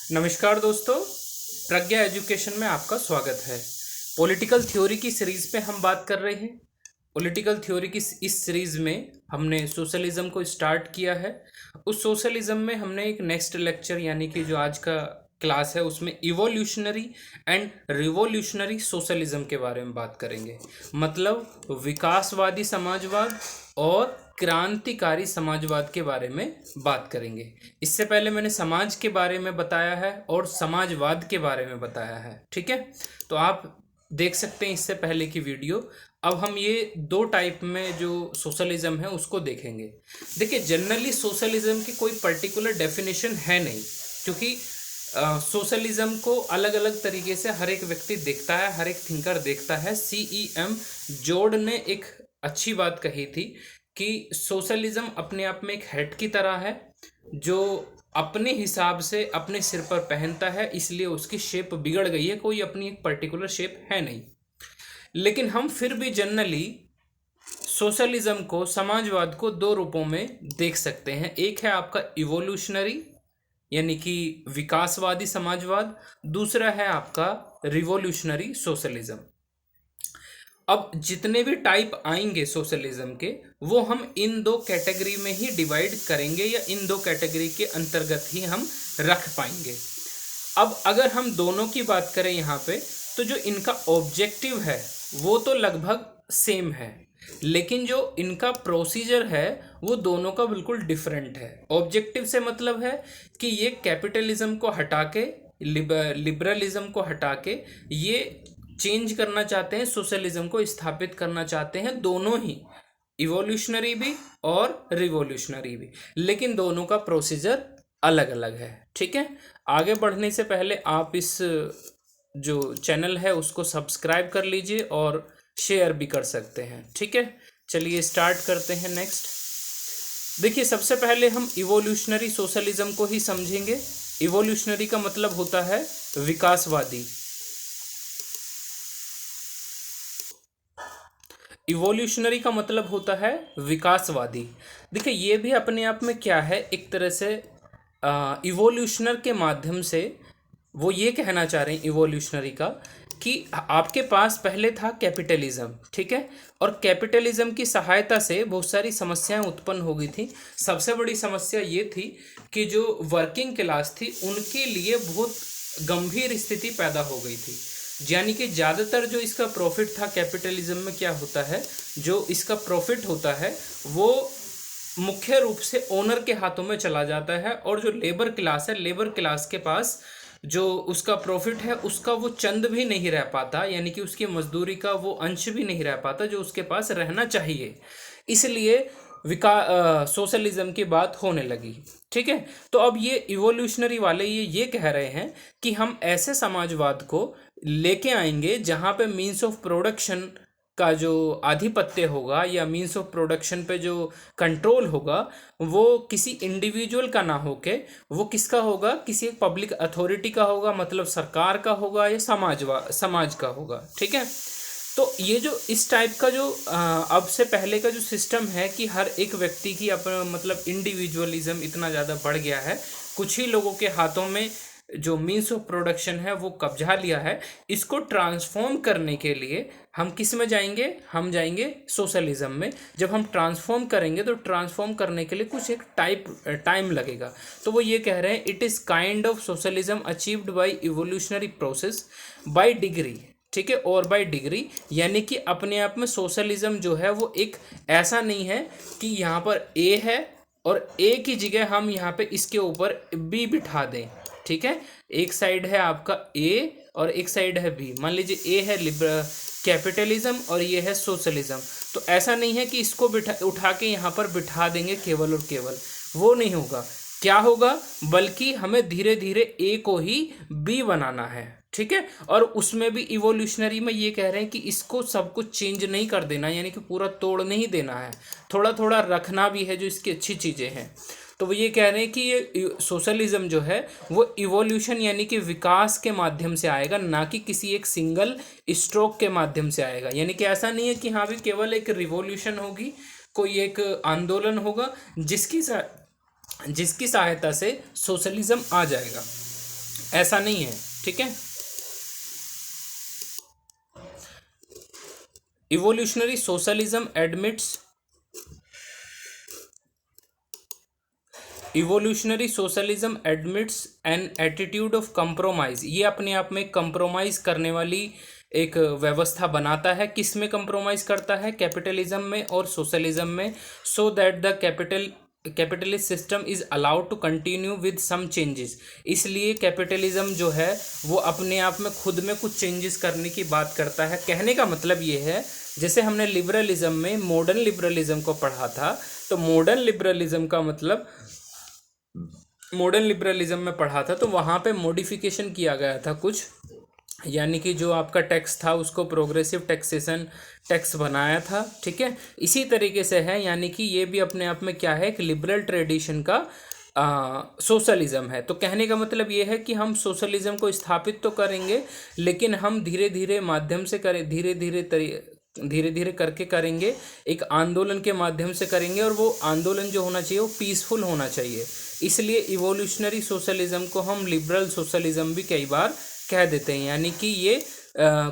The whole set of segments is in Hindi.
नमस्कार दोस्तों, प्रज्ञा एजुकेशन में आपका स्वागत है। पॉलिटिकल थ्योरी की सीरीज पे हम बात कर रहे हैं। पॉलिटिकल थ्योरी की इस सीरीज में हमने सोशलिज्म को स्टार्ट किया है। उस सोशलिज्म में हमने एक नेक्स्ट लेक्चर यानी कि जो आज का क्लास है उसमें इवोल्यूशनरी एंड रिवोल्यूशनरी सोशलिज्म के बारे में बात करेंगे। मतलब विकासवादी समाजवाद और क्रांतिकारी समाजवाद के बारे में बात करेंगे। इससे पहले मैंने समाज के बारे में बताया है और समाजवाद के बारे में बताया है, ठीक है। तो आप देख सकते हैं इससे पहले की वीडियो। अब हम ये दो टाइप में जो सोशलिज्म है उसको देखेंगे। देखिए, जनरली सोशलिज्म की कोई पर्टिकुलर डेफिनेशन है नहीं, क्योंकि सोशलिज्म को अलग अलग तरीके से हर एक व्यक्ति देखता है, हर एक थिंकर देखता है। CEM जोर्ड ने एक अच्छी बात कही थी कि सोशलिज्म अपने आप में एक हेड की तरह है जो अपने हिसाब से अपने सिर पर पहनता है, इसलिए उसकी शेप बिगड़ गई है, कोई अपनी एक पर्टिकुलर शेप है नहीं। लेकिन हम फिर भी जनरली सोशलिज्म को, समाजवाद को दो रूपों में देख सकते हैं। एक है आपका इवोल्यूशनरी यानी कि विकासवादी समाजवाद, दूसरा है आपका रिवोल्यूशनरी सोशलिज्म। अब जितने भी टाइप आएंगे सोशलिज्म के, वो हम इन दो कैटेगरी में ही डिवाइड करेंगे या इन दो कैटेगरी के अंतर्गत ही हम रख पाएंगे। अब अगर हम दोनों की बात करें यहाँ पे, तो जो इनका ऑब्जेक्टिव है वो तो लगभग सेम है, लेकिन जो इनका प्रोसीजर है वो दोनों का बिल्कुल डिफरेंट है। ऑब्जेक्टिव से मतलब है कि ये कैपिटलिज्म को हटा के, लिबरलिज्म को हटा के ये चेंज करना चाहते हैं, सोशलिज्म को स्थापित करना चाहते हैं, दोनों ही, इवोल्यूशनरी भी और रिवोल्यूशनरी भी, लेकिन दोनों का प्रोसीजर अलग अलग है, ठीक है। आगे बढ़ने से पहले आप इस जो चैनल है उसको सब्सक्राइब कर लीजिए और शेयर भी कर सकते हैं, ठीक है। चलिए स्टार्ट करते हैं। नेक्स्ट देखिए, सबसे पहले हम इवोल्यूशनरी सोशलिज्म को ही समझेंगे। इवोल्यूशनरी का मतलब होता है विकासवादी। इवोल्यूशनरी का मतलब होता है विकासवादी। देखिए, ये भी अपने आप में क्या है, एक तरह से इवोल्यूशनर के माध्यम से वो ये कहना चाह रहे हैं इवोल्यूशनरी का कि आपके पास पहले था कैपिटलिज्म, ठीक है, और कैपिटलिज्म की सहायता से बहुत सारी समस्याएं उत्पन्न हो गई थी। सबसे बड़ी समस्या ये थी कि जो वर्किंग क्लास थी उनके लिए बहुत गंभीर स्थिति पैदा हो गई थी। यानी कि ज़्यादातर जो इसका प्रॉफिट था कैपिटलिज्म में, क्या होता है, जो इसका प्रॉफिट होता है वो मुख्य रूप से ओनर के हाथों में चला जाता है, और जो लेबर क्लास है, लेबर क्लास के पास जो उसका प्रॉफिट है उसका वो चंद भी नहीं रह पाता, यानी कि उसकी मजदूरी का वो अंश भी नहीं रह पाता जो उसके पास रहना चाहिए। इसलिए सोशलिज्म की बात होने लगी, ठीक है। तो अब ये इवोल्यूशनरी वाले ये कह रहे हैं कि हम ऐसे समाजवाद को लेके आएंगे जहाँ पे मीन्स ऑफ प्रोडक्शन का जो आधिपत्य होगा या मीन्स ऑफ प्रोडक्शन पे जो कंट्रोल होगा वो किसी इंडिविजुअल का ना होके वो किसका होगा, किसी एक पब्लिक अथॉरिटी का होगा, मतलब सरकार का होगा या समाज का होगा, ठीक है। तो ये जो इस टाइप का जो अब से पहले का जो सिस्टम है कि हर एक व्यक्ति की अपना, मतलब इंडिविजुअलिज्म इतना ज़्यादा बढ़ गया है, कुछ ही लोगों के हाथों में जो मीन्स ऑफ प्रोडक्शन है वो कब्जा लिया है, इसको ट्रांसफॉर्म करने के लिए हम किस में जाएंगे, हम जाएंगे सोशलिज्म में। जब हम ट्रांसफॉर्म करेंगे तो ट्रांसफॉर्म करने के लिए कुछ एक टाइम लगेगा। तो वो ये कह रहे हैं it is kind of socialism achieved by evolutionary process by degree, ठीक है, और बाय डिग्री, यानी कि अपने आप में सोशलिज्म जो है वो एक ऐसा नहीं है कि यहाँ पर ए है और ए की जगह हम यहाँ पे इसके ऊपर बी बिठा दें, ठीक है। एक साइड है आपका ए और एक साइड है बी। मान लीजिए ए है कैपिटलिज्म और ये है सोशलिज्म, तो ऐसा नहीं है कि इसको उठा के यहाँ पर बिठा देंगे केवल और केवल, वो नहीं होगा। क्या होगा, बल्कि हमें धीरे धीरे ए को ही बी बनाना है, ठीक है। और उसमें भी इवोल्यूशनरी में ये कह रहे हैं कि इसको सब कुछ चेंज नहीं कर देना, यानी कि पूरा तोड़ नहीं देना है, थोड़ा थोड़ा रखना भी है जो इसकी अच्छी चीज़ें हैं। तो वो ये कह रहे हैं कि ये सोशलिज्म जो है वो इवोल्यूशन यानी कि विकास के माध्यम से आएगा, ना कि किसी एक सिंगल स्ट्रोक के माध्यम से आएगा। यानी कि ऐसा नहीं है कि हाँ भी केवल एक रिवॉल्यूशन होगी, कोई एक आंदोलन होगा जिसकी सहायता से सोशलिज्म आ जाएगा। ऐसा नहीं है, ठीक है। Evolutionary socialism admits evolutionary socialism admits an attitude of compromise. ये अपने आप में कंप्रोमाइज करने वाली एक व्यवस्था बनाता है। किस में कंप्रोमाइज करता है? कैपिटलिज्म में और सोशलिज्म में। So that the capitalist system is allowed to continue with some changes. इसलिए कैपिटलिज्म जो है वो अपने आप में खुद में कुछ चेंजेस करने की बात करता है। कहने का मतलब ये है, जैसे हमने लिबरलिज्म में मॉडर्न लिबरलिज्म को पढ़ा था, तो मॉडर्न लिबरलिज्म का मतलब मॉडर्न लिबरलिज्म में पढ़ा था, तो वहाँ पे मॉडिफिकेशन किया गया था कुछ, यानी कि जो आपका टैक्स था उसको प्रोग्रेसिव टैक्सेशन टैक्स बनाया था, ठीक है। इसी तरीके से है, यानी कि ये भी अपने आप में क्या है, एक लिबरल ट्रेडिशन का सोशलिज्म है। तो कहने का मतलब ये है कि हम सोशलिज्म को स्थापित तो करेंगे, लेकिन हम धीरे धीरे माध्यम से करें, धीरे धीरे करके करेंगे, एक आंदोलन के माध्यम से करेंगे, और वो आंदोलन जो होना चाहिए वो पीसफुल होना चाहिए। इसलिए इवोल्यूशनरी सोशलिज्म को हम लिबरल सोशलिज्म भी कई बार कह देते हैं, यानी कि ये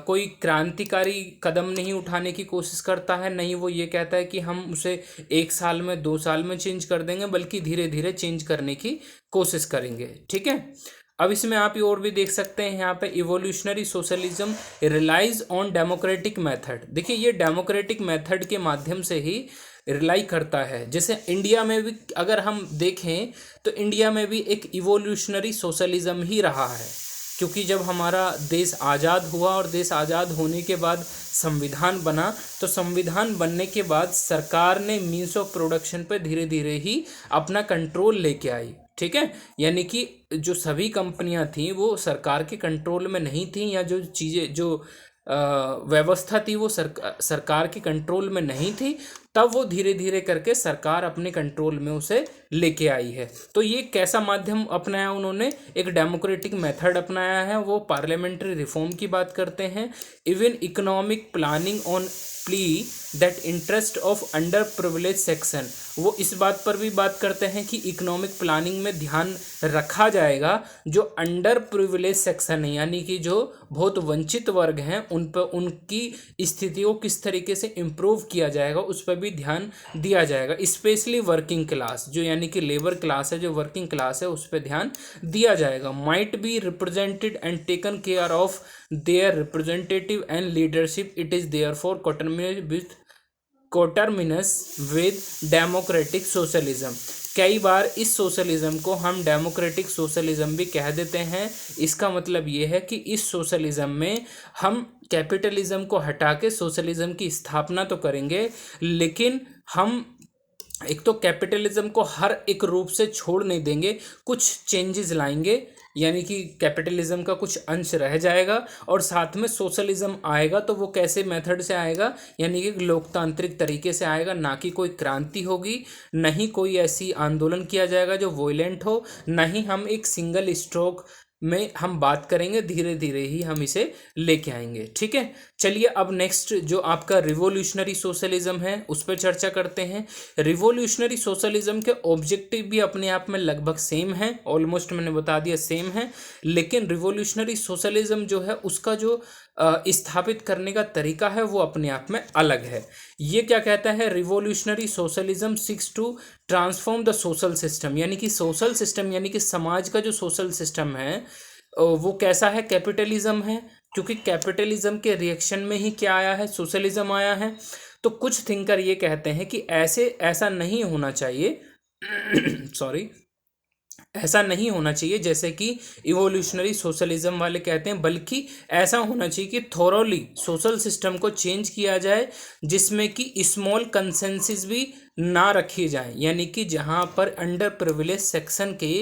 कोई क्रांतिकारी कदम नहीं उठाने की कोशिश करता है, नहीं वो ये कहता है कि हम उसे 1 साल में 2 साल में चेंज कर देंगे, बल्कि धीरे धीरे चेंज करने की कोशिश करेंगे, ठीक है। अब इसमें आप और भी देख सकते हैं, यहाँ पे evolutionary socialism relies on democratic method. देखिए ये डेमोक्रेटिक मेथड के माध्यम से ही रिलाई करता है। जैसे इंडिया में भी अगर हम देखें तो इंडिया में भी एक इवोल्यूशनरी सोशलिज्म ही रहा है, क्योंकि जब हमारा देश आज़ाद हुआ और देश आज़ाद होने के बाद संविधान बना, तो संविधान बनने के बाद सरकार ने मीन्स ऑफ प्रोडक्शन पे धीरे धीरे ही अपना कंट्रोल लेके आई, ठीक है। यानी कि जो सभी कंपनियां थीं वो सरकार के कंट्रोल में नहीं थीं, या जो चीज़ें जो व्यवस्था थी वो सरकार के कंट्रोल में नहीं थी, तब वो धीरे धीरे करके सरकार अपने कंट्रोल में उसे लेके आई है। तो ये कैसा माध्यम अपनाया उन्होंने? एक डेमोक्रेटिक मेथड अपनाया है। वो पार्लियामेंट्री रिफॉर्म की बात करते हैं, even economic planning on plea that interest of under privilege section. वो इस बात पर भी बात करते हैं कि इकोनॉमिक प्लानिंग में ध्यान रखा जाएगा जो अंडर प्रिविलेज सेक्शन है, यानी कि जो बहुत वंचित वर्ग हैं उन पर उनकी स्थिति को किस तरीके से इम्प्रूव किया जाएगा उस पर भी ध्यान दिया जाएगा। स्पेशली वर्किंग क्लास, जो यानी कि लेबर क्लास है, जो वर्किंग क्लास है, उस पर ध्यान दिया जाएगा। Might be represented and taken care of their representative and leadership, it is there for coterminous with democratic socialism. कई बार इस सोशलिज्म को हम डेमोक्रेटिक सोशलिज्म भी कह देते हैं। इसका मतलब ये है कि इस सोशलिज्म में हम कैपिटलिज्म को हटा के सोशलिज्म की स्थापना तो करेंगे, लेकिन हम एक तो कैपिटलिज्म को हर एक रूप से छोड़ नहीं देंगे, कुछ चेंजेस लाएंगे, यानी कि कैपिटलिज्म का कुछ अंश रह जाएगा और साथ में सोशलिज्म आएगा। तो वो कैसे मेथड से आएगा? यानी कि लोकतांत्रिक तरीके से आएगा, ना कि कोई क्रांति होगी, नहीं कोई ऐसी आंदोलन किया जाएगा जो वॉयलेंट हो, नहीं हम एक सिंगल स्ट्रोक में हम बात करेंगे, धीरे धीरे ही हम इसे लेके आएंगे, ठीक है। चलिए अब नेक्स्ट जो आपका रिवोल्यूशनरी सोशलिज्म है उस पर चर्चा करते हैं। रिवोल्यूशनरी सोशलिज्म के ऑब्जेक्टिव भी अपने आप में लगभग सेम है, ऑलमोस्ट मैंने बता दिया सेम है, लेकिन रिवोल्यूशनरी सोशलिज्म जो है उसका जो स्थापित करने का तरीका है वो अपने आप में अलग है। ये क्या कहता है? Revolutionary socialism seeks to transform the social system, यानी कि सोशल सिस्टम यानी कि समाज का जो सोशल सिस्टम है वो कैसा है? कैपिटलिज्म है, क्योंकि कैपिटलिज्म के रिएक्शन में ही क्या आया है? सोशलिज्म आया है। तो कुछ थिंकर ये कहते हैं कि ऐसा नहीं होना चाहिए सॉरी ऐसा नहीं होना चाहिए जैसे कि इवोल्यूशनरी सोशलिज्म वाले कहते हैं, बल्कि ऐसा होना चाहिए कि थोरोली सोशल सिस्टम को चेंज किया जाए, जिसमें कि स्मॉल कंसेंसस भी ना रखी जाए, यानी कि जहां पर अंडर प्रिविलेज सेक्शन के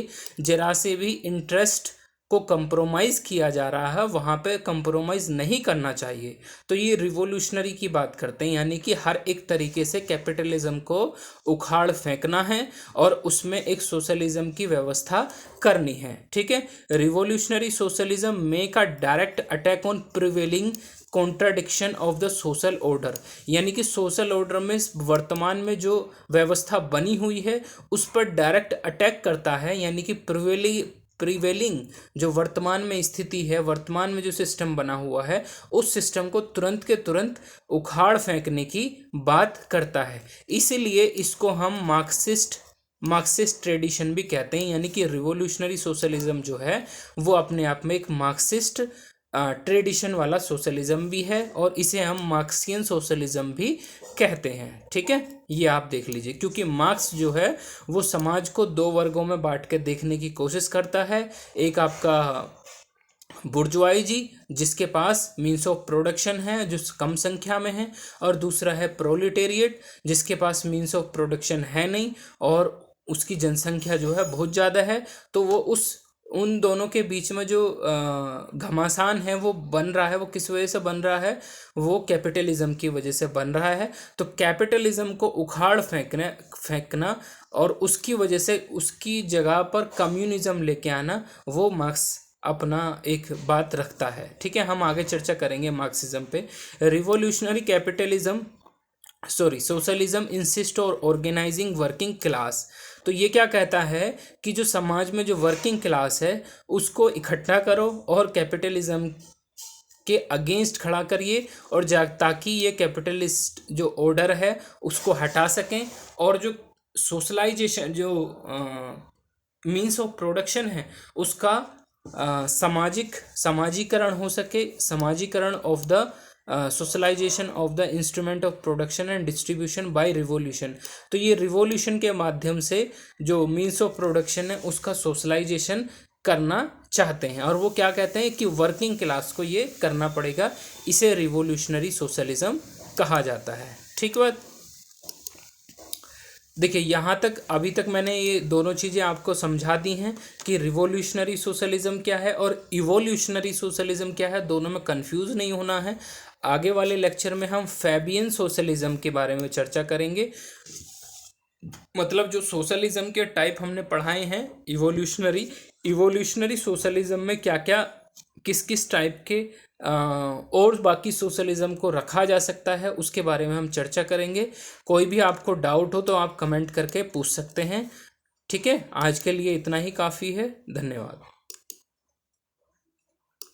जरा से भी इंटरेस्ट को कंप्रोमाइज़ किया जा रहा है वहाँ पे कंप्रोमाइज़ नहीं करना चाहिए। तो ये रिवोल्यूशनरी की बात करते हैं, यानी कि हर एक तरीके से कैपिटलिज्म को उखाड़ फेंकना है और उसमें एक सोशलिज्म की व्यवस्था करनी है, ठीक है। Revolutionary socialism make a direct attack on prevailing contradiction of the social order, यानी कि सोशल ऑर्डर में वर्तमान में जो व्यवस्था बनी हुई है उस पर डायरेक्ट अटैक करता है, यानी कि प्रिवेलिंग जो वर्तमान में स्थिति है, वर्तमान में जो सिस्टम बना हुआ है, उस सिस्टम को तुरंत के तुरंत उखाड़ फेंकने की बात करता है। इसीलिए इसको हम मार्क्सिस्ट ट्रेडिशन भी कहते हैं, यानी कि रिवोल्यूशनरी सोशलिज्म जो है वो अपने आप में एक मार्क्सिस्ट ट्रेडिशन वाला सोशलिज्म भी है, और इसे हम मार्क्सियन सोशलिज्म भी कहते हैं। ठीक है, ये आप देख लीजिए, क्योंकि मार्क्स जो है वो समाज को दो वर्गों में बांट के देखने की कोशिश करता है। एक आपका बुर्जुआई जी, जिसके पास मीन्स ऑफ प्रोडक्शन है जो कम संख्या में है, और दूसरा है प्रोलिटेरिएट, जिसके पास मीन्स ऑफ प्रोडक्शन है नहीं और उसकी जनसंख्या जो है बहुत ज़्यादा है। तो वो उन दोनों के बीच में जो घमासान है वो बन रहा है, वो किस वजह से बन रहा है, वो कैपिटलिज्म की वजह से बन रहा है। तो कैपिटलिज्म को उखाड़ फेंकना और उसकी वजह से उसकी जगह पर कम्युनिज्म लेके आना, वो मार्क्स अपना एक बात रखता है। ठीक है, हम आगे चर्चा करेंगे मार्क्सिज्म पे। रिवोल्यूशनरी सोशलिज्म इंसिस्ट और ऑर्गेनाइजिंग वर्किंग क्लास। तो ये क्या कहता है कि जो समाज में जो वर्किंग क्लास है उसको इकट्ठा करो और कैपिटलिज्म के अगेंस्ट खड़ा करिए, और ताकि ये कैपिटलिस्ट जो ऑर्डर है उसको हटा सकें, और जो सोशलाइजेशन जो मीन्स ऑफ प्रोडक्शन है उसका समाजीकरण हो सके, समाजीकरण of the socialisation of the instrument of production and distribution by revolution. तो ये रिवोल्यूशन के माध्यम से जो मीन्स ऑफ प्रोडक्शन है उसका सोशलाइजेशन करना चाहते हैं, और वो क्या कहते हैं कि वर्किंग क्लास को ये करना पड़ेगा। इसे रिवोल्यूशनरी सोशलिज्म कहा जाता है। ठीक बात। देखिए, यहाँ तक अभी तक मैंने ये दोनों चीज़ें आपको समझा दी हैं कि रिवोल्यूशनरी सोशलिज्म क्या है और इवोल्यूशनरी सोशलिज्म क्या है, दोनों में कंफ्यूज नहीं होना है। आगे वाले लेक्चर में हम फैबियन सोशलिज्म के बारे में चर्चा करेंगे, मतलब जो सोशलिज्म के टाइप हमने पढ़ाए हैं इवोल्यूशनरी सोशलिज्म में क्या क्या किस किस टाइप के और बाकी सोशलिज्म को रखा जा सकता है, उसके बारे में हम चर्चा करेंगे। कोई भी आपको डाउट हो तो आप कमेंट करके पूछ सकते हैं। ठीक है, आज के लिए इतना ही काफ़ी है। धन्यवाद।